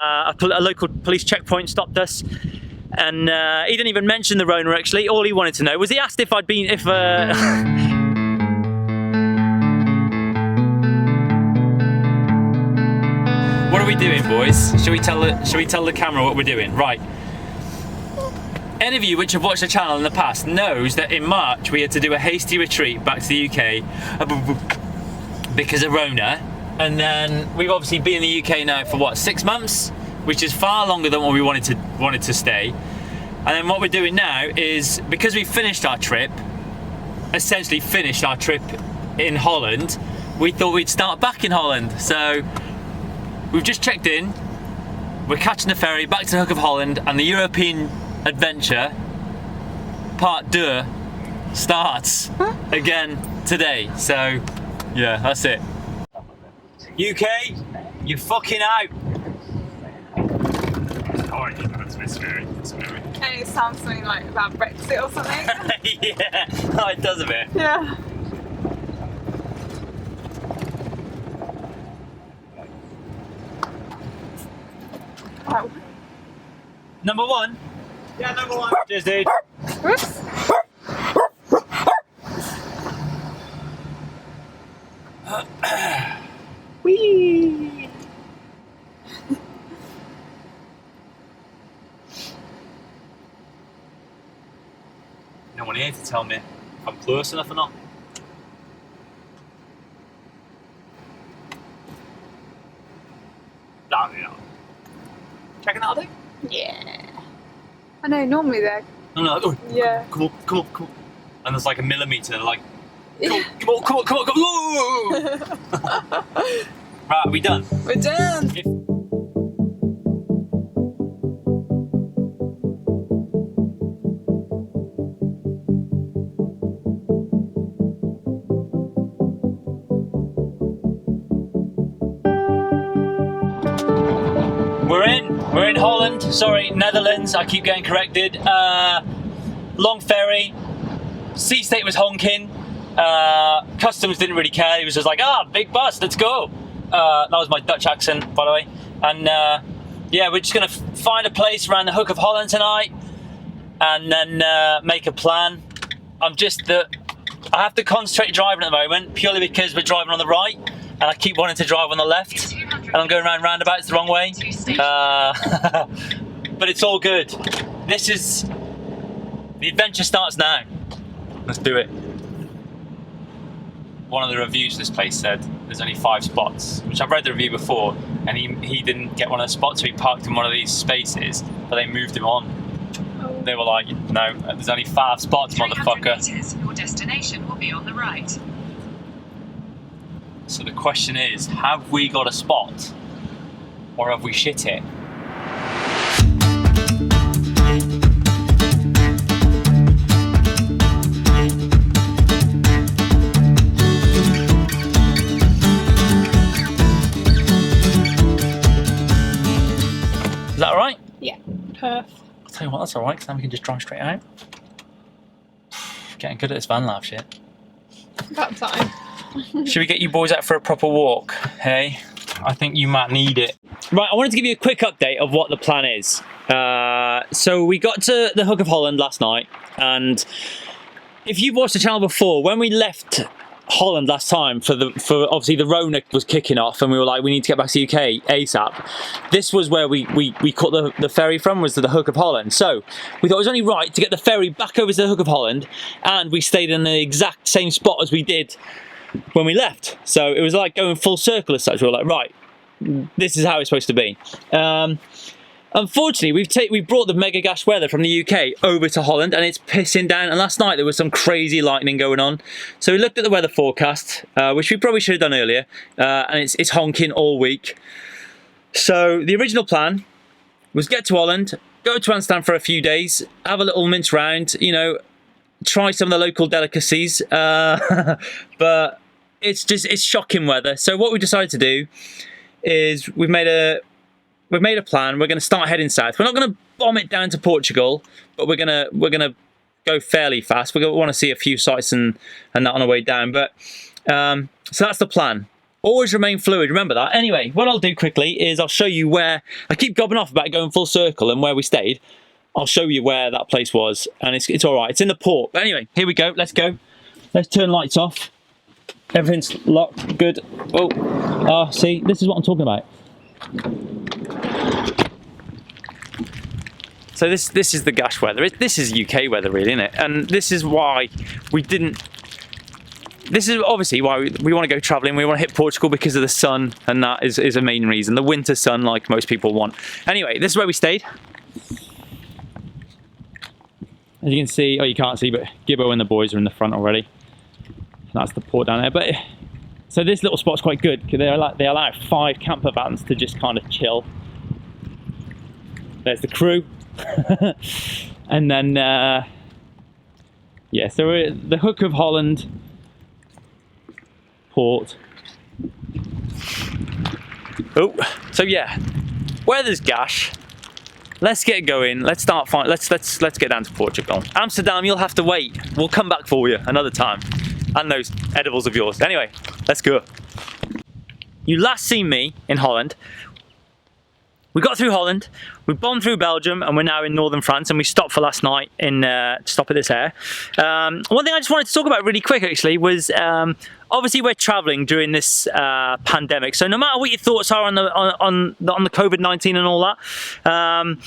A local police checkpoint stopped us, and he didn't even mention the Rona. Actually, all he wanted to know was he asked if I'd been What are we doing, boys? Shall we tell the camera what we're doing? Right. Any of you which have watched the channel in the past knows that in March we had to do a hasty retreat back to the UK because of Rona, and then we've obviously been in the UK now for what, 6 months, which is far longer than what we wanted to stay. And then what we're doing now is, because we finished our trip, essentially finished our trip in Holland, we thought we'd start back in Holland. So we've just checked in, we're catching the ferry back to the Hook of Holland, and the European adventure part 2 starts again today. So yeah, that's it. UK, you're fucking out. Oh, yeah, that's a bit scary. That's scary. And it sounds something like about Brexit or something. Yeah, oh, it does a bit. Yeah. Wow. Number 1. Yeah, number 1. Cheers, dude. Whoops. Whee! No one here to tell me if I'm close enough or not. No, no. Checking that out, Yeah. I know, normally they're... No, oh, Yeah. come on. And there's like a millimetre, like, Yeah. come on. Whoa! Right, are we done? We're done. We're in Holland, sorry, Netherlands, I keep getting corrected. Long ferry, sea state was honking, customs didn't really care, he was just like, big bus, let's go. That was my Dutch accent, by the way. And yeah, we're just gonna find a place around the Hook of Holland tonight, and then make a plan. I have to concentrate driving at the moment, purely because we're driving on the right, and I keep wanting to drive on the left, and I'm going around roundabouts the wrong way. But it's all good. The adventure starts now. Let's do it. One of the reviews of this place said there's only 5 spots, which I've read the review before, and he didn't get one of the spots, so he parked in one of these spaces, but they moved him on. They were like, no, there's only 5 spots, motherfucker. Meters, your destination will be on the right. So the question is, have we got a spot, or have we shit it? Is that alright? Yeah, perfect. I'll tell you what, that's alright, because then we can just drive straight out. Getting good at this van life shit. About time. Should we get you boys out for a proper walk, hey? I think you might need it. Right, I wanted to give you a quick update of what the plan is. So we got to the Hook of Holland last night, and if you've watched the channel before, when we left Holland last time for obviously the Rona was kicking off, and we were like, we need to get back to the UK ASAP. This was where we caught the ferry from, was to the Hook of Holland. So we thought it was only right to get the ferry back over to the Hook of Holland, and we stayed in the exact same spot as we did when we left. So it was like going full circle as such. We were like, right, this is how it's supposed to be. Unfortunately, we've brought the mega gash weather from the UK over to Holland, and it's pissing down. And last night there was some crazy lightning going on. So we looked at the weather forecast, which we probably should have done earlier, and it's honking all week. So the original plan was get to Holland, go to Amsterdam for a few days, have a little mince round, you know, try some of the local delicacies, but it's shocking weather. So what we decided to do is we've made a plan. We're going to start heading south. We're not going to bomb it down to Portugal, but we're gonna go fairly fast. We want to see a few sites and that on our way down. But so that's the plan. Always remain fluid, remember that. Anyway, what I'll do quickly is I'll show you where, I keep gobbing off about going full circle and where we stayed. I'll show you where that place was, and it's all right. It's in the port. But anyway, here we go. Let's go. Let's turn lights off. Everything's locked. Good. Oh, see, this is what I'm talking about. So this is the Gash weather. This is UK weather, really, isn't it? And this is why we didn't. This is obviously why we want to go travelling. We want to hit Portugal because of the sun, and that is a main reason. The winter sun, like most people want. Anyway, this is where we stayed. As you can see, oh, you can't see, but Gibbo and the boys are in the front already. That's the port down there. But so this little spot's quite good because they allow 5 camper vans to just kind of chill. There's the crew, and then yeah. So we're at the Hook of Holland port. Oh, so yeah, where there's Gash. Let's get going. Let's start. Let's get down to Portugal. Amsterdam, you'll have to wait. We'll come back for you another time. And those edibles of yours. Anyway, let's go. You last seen me in Holland. We got through Holland, we bombed through Belgium, and we're now in northern France, and we stopped for last night in to stop at this air. One thing I just wanted to talk about really quick actually was obviously we're traveling during this pandemic, so no matter what your thoughts are on the COVID-19 and all that,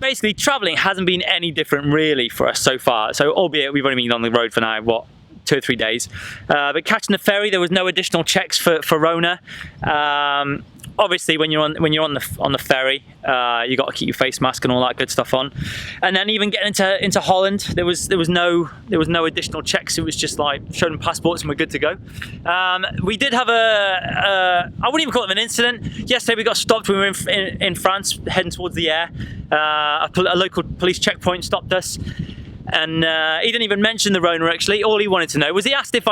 basically traveling hasn't been any different really for us so far. So albeit we've only been on the road for now, what, 2 or 3 days, but catching the ferry, there was no additional checks for Rona. Obviously, when you're on the ferry, you got to keep your face mask and all that good stuff on. And then even getting into Holland, there was no additional checks. It was just like show them passports and we're good to go. We did have I wouldn't even call it an incident. Yesterday we got stopped when we were in France, heading towards the air. A local police checkpoint stopped us. And he didn't even mention the Rona actually. All he wanted to know was he asked if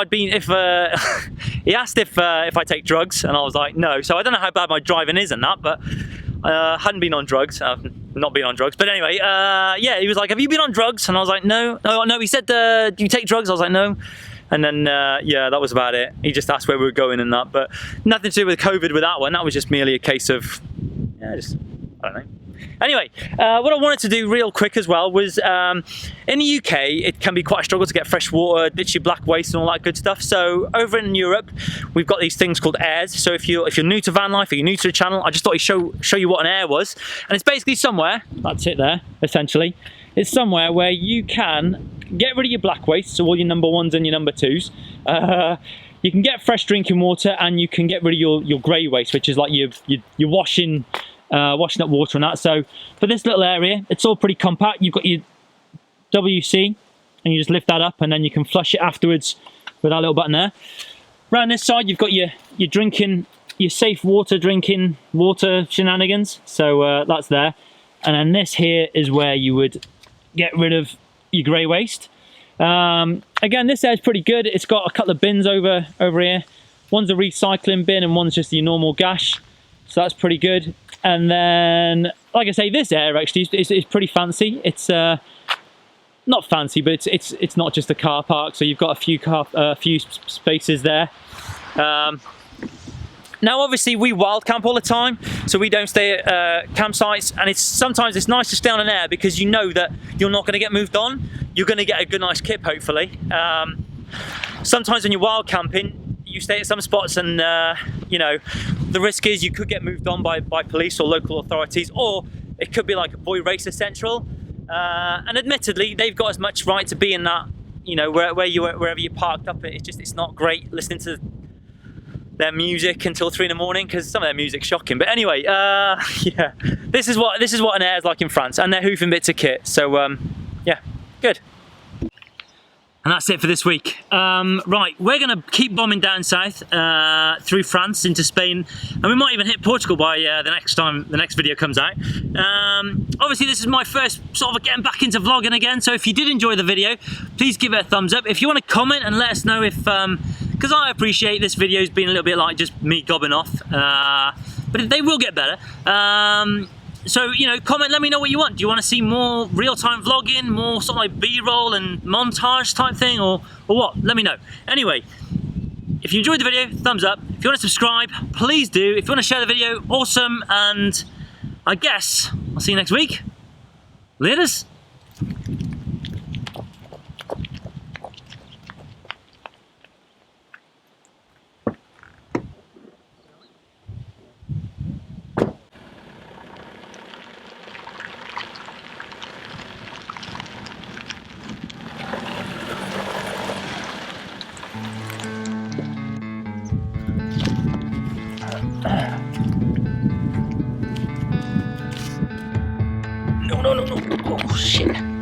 he asked if I take drugs, and I was like no. So I don't know how bad my driving is and that, but hadn't been on drugs. Not been on drugs, but anyway, yeah. He was like, "Have you been on drugs?" And I was like, "No." No. He said, "Do you take drugs?" I was like, "No." And then yeah, that was about it. He just asked where we were going and that, but nothing to do with COVID with that one. That was just merely a case of I don't know. Anyway, what I wanted to do real quick as well was, in the UK, it can be quite a struggle to get fresh water, ditch your black waste and all that good stuff. So over in Europe, we've got these things called airs. So if you're new to van life or you're new to the channel, I just thought I'd show you what an air was. And it's basically somewhere, that's it there, essentially. It's somewhere where you can get rid of your black waste, so all your number 1s and your number 2s. You can get fresh drinking water, and you can get rid of your grey waste, which is like your washing up water and that. So for this little area, it's all pretty compact. You've got your WC, and you just lift that up, and then you can flush it afterwards with that little button there. Around this side, you've got your drinking, your safe water drinking water shenanigans. So that's there. And then this here is where you would get rid of your grey waste. Again, this there is pretty good. It's got a couple of bins over here. One's a recycling bin and one's just your normal Gash. So that's pretty good. And then, like I say, this air actually is pretty fancy. It's not fancy, but it's not just a car park. So you've got a few spaces there. Now, obviously, we wild camp all the time, so we don't stay at campsites. And sometimes it's nice to stay on an air because you know that you're not going to get moved on. You're going to get a good, nice kip, hopefully. Sometimes when you're wild camping, you stay at some spots and, you know, the risk is you could get moved on by police or local authorities, or it could be like a boy racer central. And admittedly, they've got as much right to be in that, you know, wherever you're parked up. It's not great listening to their music until 3 in the morning because some of their music's shocking. But anyway, yeah, this is what an air is like in France, and they're hoofing bits of kit. So yeah, good. And that's it for this week. Right, we're gonna keep bombing down south through France into Spain, and we might even hit Portugal by the next video comes out. Obviously, this is my first sort of getting back into vlogging again. So if you did enjoy the video, please give it a thumbs up. If you want to comment and let us know if, because I appreciate this video's been a little bit like just me gobbing off, but they will get better. So, you know, comment, let me know what you want. Do you want to see more real-time vlogging, more sort of like B-roll and montage type thing, or what? Let me know. Anyway, if you enjoyed the video, thumbs up. If you want to subscribe, please do. If you want to share the video, awesome. And I guess I'll see you next week. Laters. No. Oh, shit.